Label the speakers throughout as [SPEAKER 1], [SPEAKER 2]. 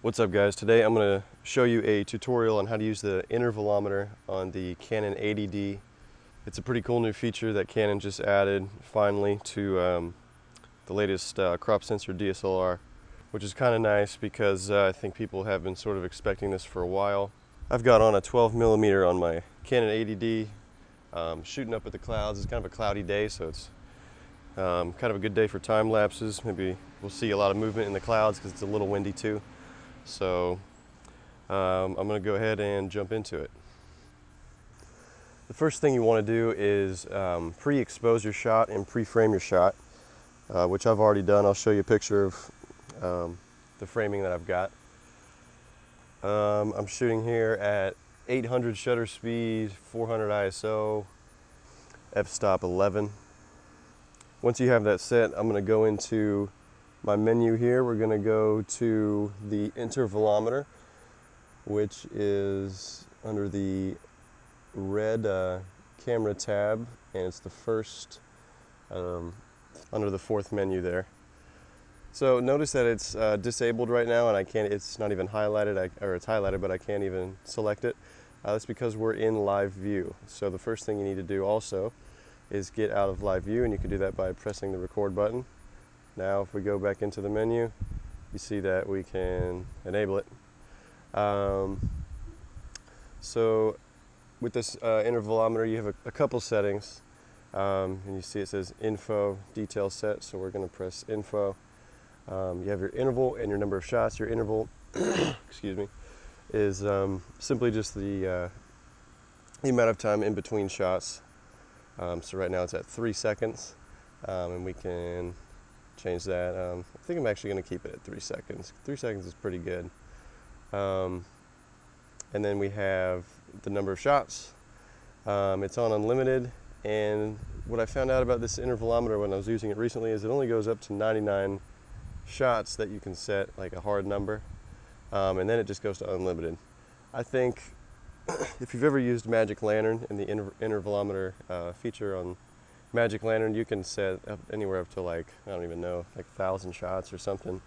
[SPEAKER 1] What's up guys? Today I'm going to show you a tutorial on how to use the intervalometer on the Canon 80D. It's a pretty cool new feature that Canon just added finally to the latest crop sensor DSLR, which is kind of nice because I think people have been sort of expecting this for a while. I've got on a 12mm on my Canon 80D, shooting up at the clouds. It's kind of a cloudy day, so it's kind of a good day for time lapses. Maybe we'll see a lot of movement in the clouds because it's a little windy too. So I'm going to go ahead and jump into it. The first thing you want to do is pre-expose your shot and pre-frame your shot, which I've already done. I'll show you a picture of the framing that I've got. I'm shooting here at 800 shutter speed, 400 ISO, f-stop 11. Once you have that set, I'm going to go into my menu here. We're going to go to the intervalometer, which is under the red camera tab, and it's the first under the fourth menu there. So notice that it's disabled right now, and it's not even highlighted, or it's highlighted, but I can't even select it. That's because we're in live view. So the first thing you need to do also is get out of live view, and you can do that by pressing the record button. Now if we go back into the menu, you see that we can enable it. So with this intervalometer, you have a couple settings, and you see it says info detail set, so we're going to press info. You have your interval and your number of shots. Your interval excuse me, is simply just the amount of time in between shots. So right now it's at 3 seconds, and we can change that. I think I'm actually going to keep it at 3 seconds. 3 seconds is pretty good. And then we have the number of shots. It's on unlimited, and what I found out about this intervalometer when I was using it recently is it only goes up to 99 shots that you can set, like a hard number, and then it just goes to unlimited. I think if you've ever used Magic Lantern and the intervalometer feature on Magic Lantern, you can set up anywhere up to, like, I don't even know, like 1,000 shots or something.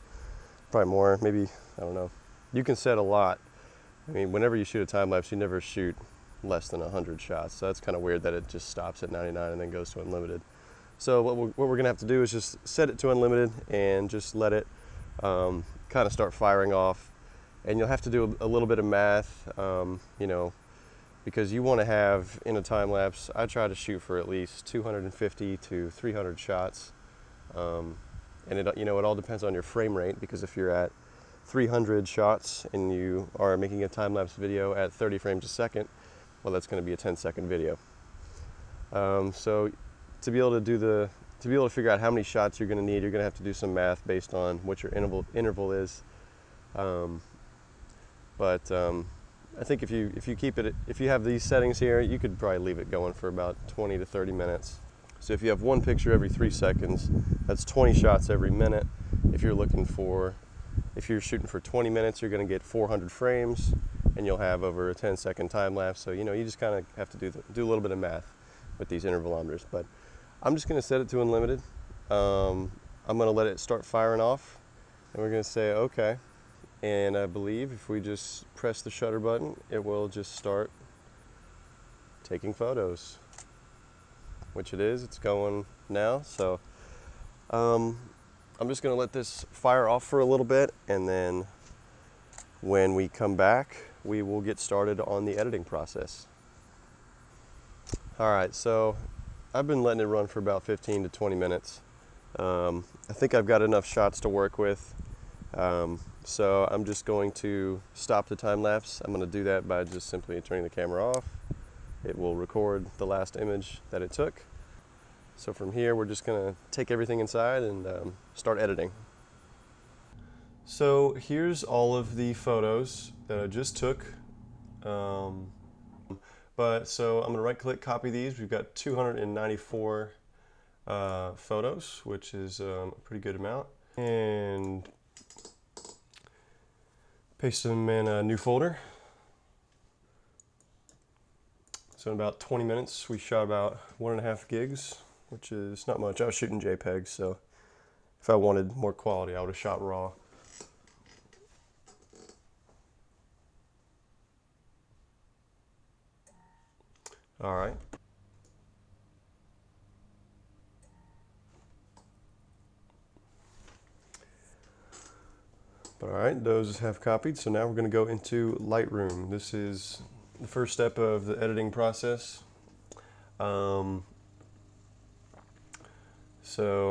[SPEAKER 1] Probably more, maybe, I don't know. You can set a lot. I mean, whenever you shoot a time lapse, you never shoot less than 100 shots. So that's kind of weird that it just stops at 99 and then goes to unlimited. So what we're going to have to do is just set it to unlimited and just let it kind of start firing off. And you'll have to do a little bit of math, you know, because you want to have, in a time lapse, I try to shoot for at least 250 to 300 shots. And it all depends on your frame rate, because if you're at 300 shots and you are making a time lapse video at 30 frames a second, well, that's going to be a 10-second video. So to be able to figure out how many shots you're going to need, you're going to have to do some math based on what your interval is. I think if you have these settings here, you could probably leave it going for about 20 to 30 minutes. So if you have one picture every 3 seconds, that's 20 shots every minute. If you're shooting for 20 minutes, you're going to get 400 frames, and you'll have over a 10-second time lapse. So you just kind of have to do a little bit of math with these intervalometers. But I'm just going to set it to unlimited. I'm going to let it start firing off, and we're going to say okay. And I believe if we just press the shutter button, it will just start taking photos, which it is. It's going now. So I'm just going to let this fire off for a little bit, and then when we come back, we will get started on the editing process. All right, so I've been letting it run for about 15 to 20 minutes. I think I've got enough shots to work with. So I'm just going to stop the time lapse. I'm going to do that by just simply turning the camera off. It will record the last image that it took. So from here, we're just going to take everything inside and start editing. So here's all of the photos that I just took. So I'm going to right-click, copy these. We've got 294 photos, which is a pretty good amount. And paste them in a new folder. So in about 20 minutes, we shot about 1.5 gigs, which is not much. I was shooting JPEGs, so if I wanted more quality, I would have shot RAW. All right. All right, those have copied. So now we're going to go into Lightroom. This is the first step of the editing process. So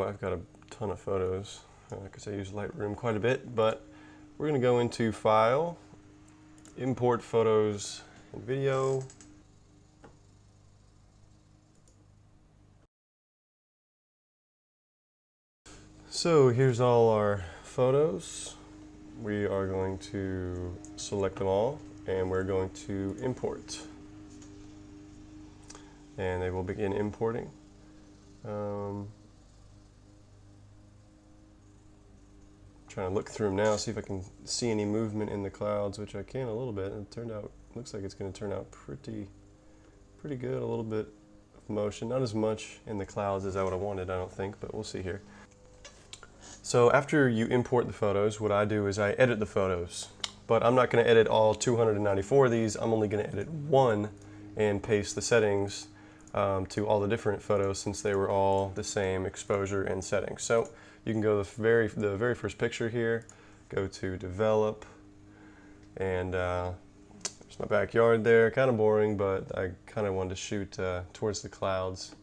[SPEAKER 1] I've got a ton of photos because I use Lightroom quite a bit, but we're going to go into File, Import Photos and Video. So here's all our photos. We are going to select them all and we're going to import. And they will begin importing. Trying to look through them now, see if I can see any movement in the clouds, which I can a little bit. It turned out, looks like it's going to turn out pretty good. A little bit of motion, not as much in the clouds as I would have wanted, I don't think, but we'll see here. So after you import the photos, what I do is I edit the photos, but I'm not going to edit all 294 of these. I'm only going to edit one and paste the settings to all the different photos since they were all the same exposure and settings. So you can go to the very first picture here, go to develop, and there's my backyard there. Kind of boring, but I kind of wanted to shoot towards the clouds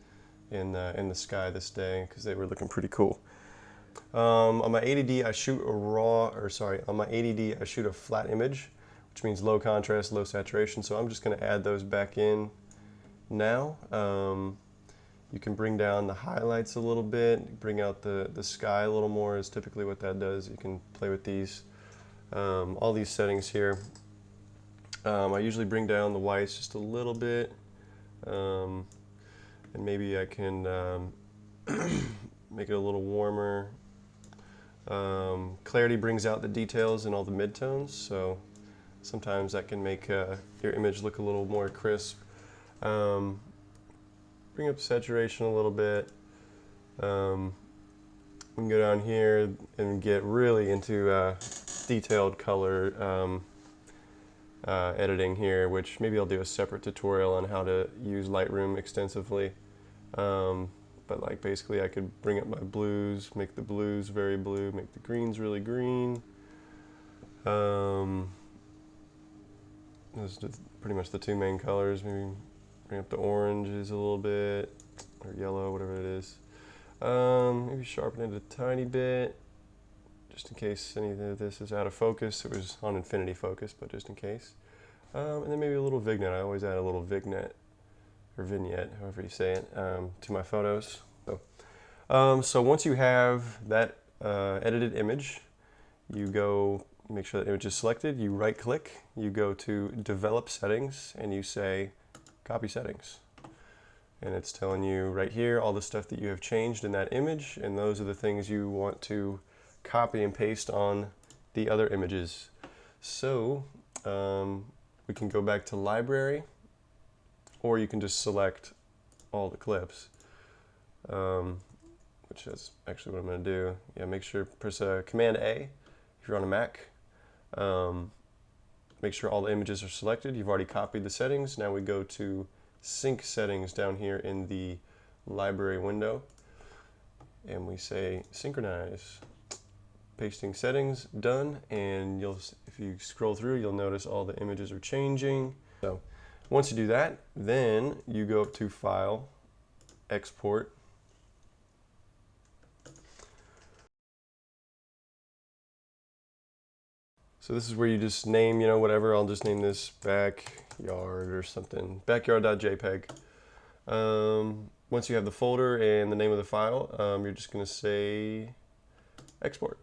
[SPEAKER 1] in the sky this day because they were looking pretty cool. On my 80D, I shoot a on my 80D, I shoot a flat image, which means low contrast, low saturation. So I'm just going to add those back in now. You can bring down the highlights a little bit, bring out the sky a little more is typically what that does. You can play with these, all these settings here. I usually bring down the whites just a little bit, and maybe I can make it a little warmer. Clarity brings out the details and all the midtones, so sometimes that can make your image look a little more crisp. Bring up saturation a little bit. We can go down here and get really into detailed color editing here, which maybe I'll do a separate tutorial on how to use Lightroom extensively. But like basically I could bring up my blues, make the blues very blue, make the greens really green. Those are pretty much the two main colors. Maybe bring up the oranges a little bit, or yellow, whatever it is. Maybe sharpen it a tiny bit, just in case any of this is out of focus. It was on infinity focus, but just in case. And then maybe a little vignette. I always add a little vignette, or vignette, however you say it, to my photos. So once you have that edited image, you go make sure that image is selected, you right click, you go to develop settings, and you say copy settings. And it's telling you right here all the stuff that you have changed in that image, and those are the things you want to copy and paste on the other images. So we can go back to library, or you can just select all the clips, which is actually what I'm going to do. Yeah, make sure press Command A if you're on a Mac. Make sure all the images are selected. You've already copied the settings. Now we go to sync settings down here in the library window, and we say synchronize. Pasting settings done, and if you scroll through, you'll notice all the images are changing. So once you do that, then you go up to File, Export. So this is where you just name, whatever. I'll just name this backyard or something, backyard.jpg. Once you have the folder and the name of the file, you're just going to say export.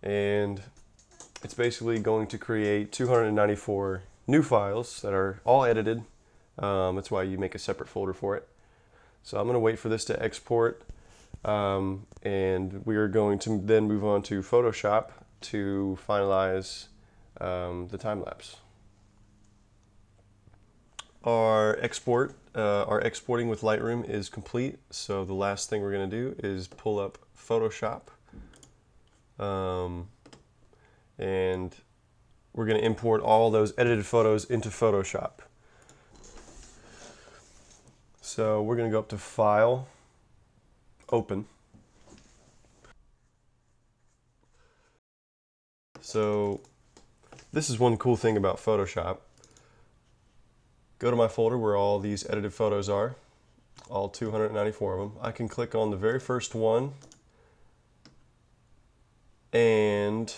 [SPEAKER 1] And it's basically going to create 294 new files that are all edited. That's why you make a separate folder for it. So I'm going to wait for this to export, and we are going to then move on to Photoshop to finalize the time lapse. Our exporting with Lightroom is complete, so the last thing we're going to do is pull up Photoshop, and we're going to import all those edited photos into Photoshop. So we're going to go up to File, Open. So this is one cool thing about Photoshop. Go to my folder where all these edited photos are, all 294 of them. I can click on the very first one, and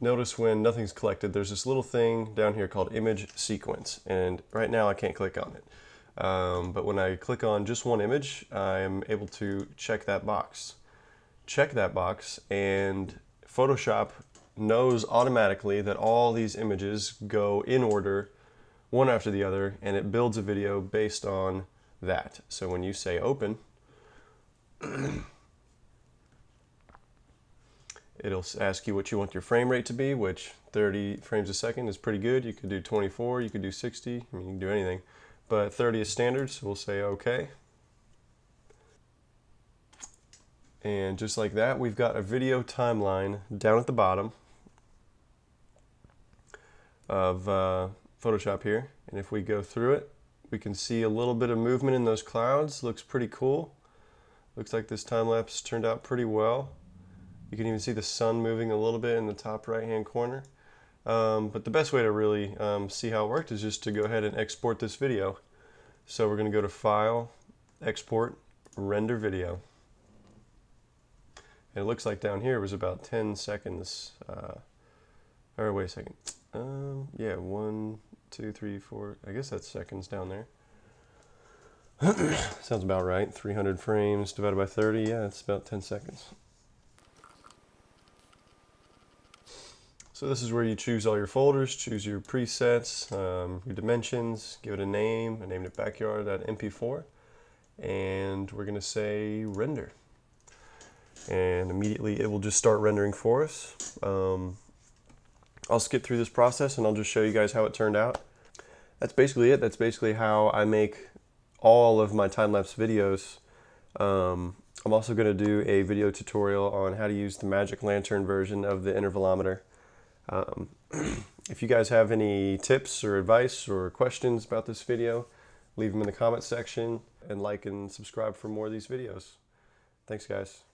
[SPEAKER 1] notice when nothing's collected, there's this little thing down here called Image Sequence, and right now I can't click on it. But when I click on just one image, I'm able to check that box. Check that box, and Photoshop knows automatically that all these images go in order, one after the other, and it builds a video based on that. So when you say open, it'll ask you what you want your frame rate to be, which 30 frames a second is pretty good. You could do 24, you could do 60, I mean, you can do anything. But 30 is standard, so we'll say OK. And just like that, we've got a video timeline down at the bottom of Photoshop here. And if we go through it, we can see a little bit of movement in those clouds. Looks pretty cool. Looks like this time lapse turned out pretty well. You can even see the sun moving a little bit in the top right hand corner. But the best way to really see how it worked is just to go ahead and export this video. So we're going to go to File, Export, Render Video. And it looks like down here was about 10 seconds. Or wait a second. Yeah, 1, 2, 3, 4. I guess that's seconds down there. Sounds about right. 300 frames divided by 30. Yeah, it's about 10 seconds. So this is where you choose all your folders, choose your presets, your dimensions, give it a name. I named it backyard.mp4, and we're going to say render. And immediately it will just start rendering for us. I'll skip through this process and I'll just show you guys how it turned out. That's basically it. That's basically how I make all of my time-lapse videos. I'm also going to do a video tutorial on how to use the Magic Lantern version of the intervalometer. If you guys have any tips or advice or questions about this video, leave them in the comments section, and like and subscribe for more of these videos. Thanks, guys.